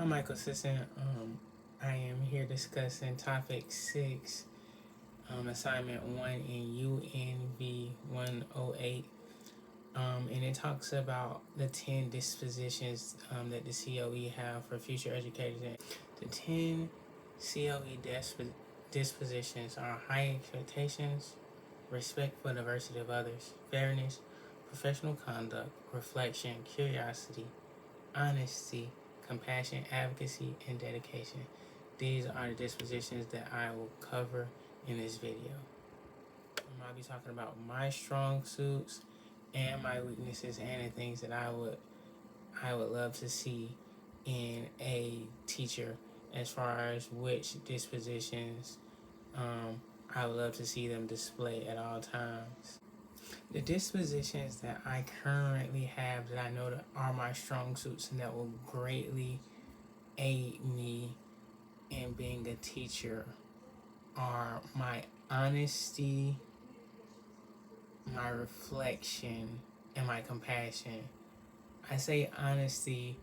I'm Michael Sisson. I am here discussing topic 6, assignment 1 in UNV 108. And it talks about the 10 dispositions that the COE have for future educators. The 10 COE dispositions are high expectations, respect for diversity of others, fairness, professional conduct, reflection, curiosity, honesty, compassion, advocacy, and dedication. These are the dispositions that I will cover in this video. I'll be talking about my strong suits and my weaknesses and the things that I would love to see in a teacher as far as which dispositions I would love to see them display at all times. The dispositions that I currently have that I know that are my strong suits and that will greatly aid me in being a teacher are my honesty, my reflection, and my compassion. I say honesty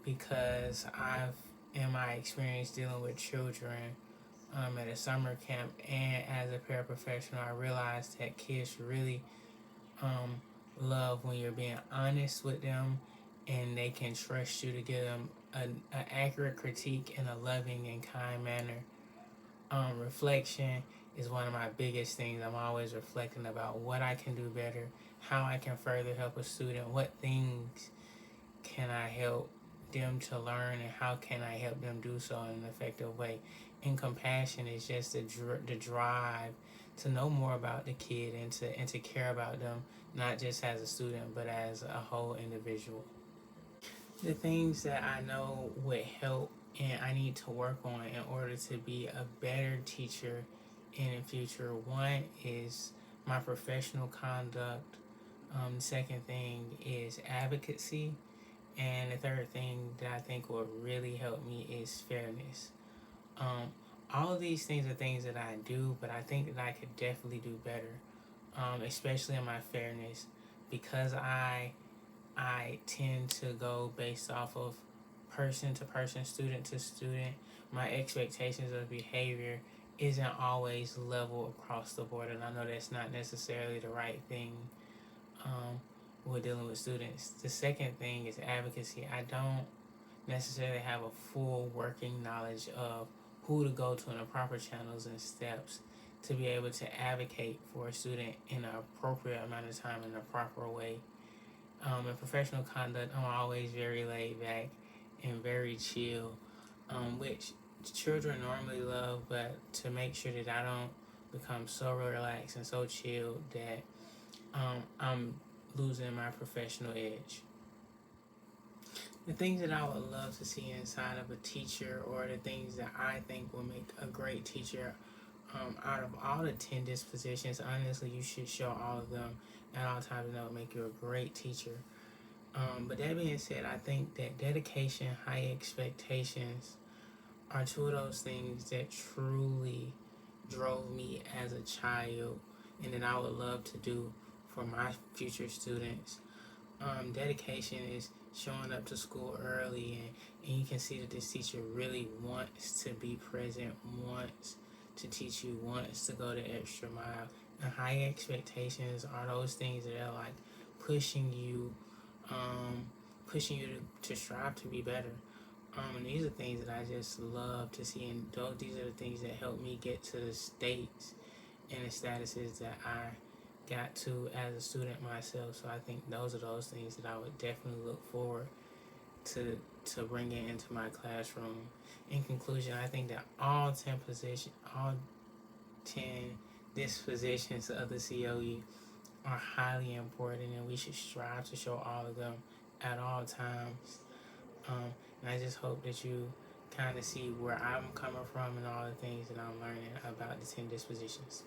because I've, in my experience dealing with children at a summer camp and as a paraprofessional, I realized that kids really love when you're being honest with them and they can trust you to give them an accurate critique in a loving and kind manner. Reflection is one of my biggest things. I'm always reflecting about what I can do better, how I can further help a student, what things can I help them to learn, and how can I help them do so in an effective way. And compassion is just the drive to know more about the kid and to care about them, not just as a student, but as a whole individual. The things that I know would help and I need to work on in order to be a better teacher in the future. One is my professional conduct. The second thing is advocacy. And the third thing that I think will really help me is fairness. Um, all of these things are things that I do, but I think that I could definitely do better, especially in my fairness, because I tend to go based off of person to person, student to student. My expectations of behavior isn't always level across the board, and I know that's not necessarily the right thing when dealing with students. The second thing is advocacy. I don't necessarily have a full working knowledge of who to go to in the proper channels and steps to be able to advocate for a student in an appropriate amount of time in a proper way. In professional conduct, I'm always very laid back and very chill, which children normally love, but to make sure that I don't become so relaxed and so chilled that I'm losing my professional edge. The things that I would love to see inside of a teacher, or the things that I think will make a great teacher, out of all the 10 dispositions, honestly, you should show all of them at all times, and that will make you a great teacher. But that being said, I think that dedication, high expectations are two of those things that truly drove me as a child and that I would love to do for my future students. Dedication is showing up to school early, and you can see that this teacher really wants to be present, wants to teach you, wants to go the extra mile. And high expectations are those things that are like pushing you, pushing you to strive to be better. And these are things that I just love to see, and these are the things that help me get to the states and the statuses that I got to as a student myself. So I think those are those things that I would definitely look forward to bringing into my classroom. In conclusion, I think that all 10 dispositions of the COE are highly important, and we should strive to show all of them at all times. And I just hope that you kind of see where I'm coming from and all the things that I'm learning about the 10 dispositions.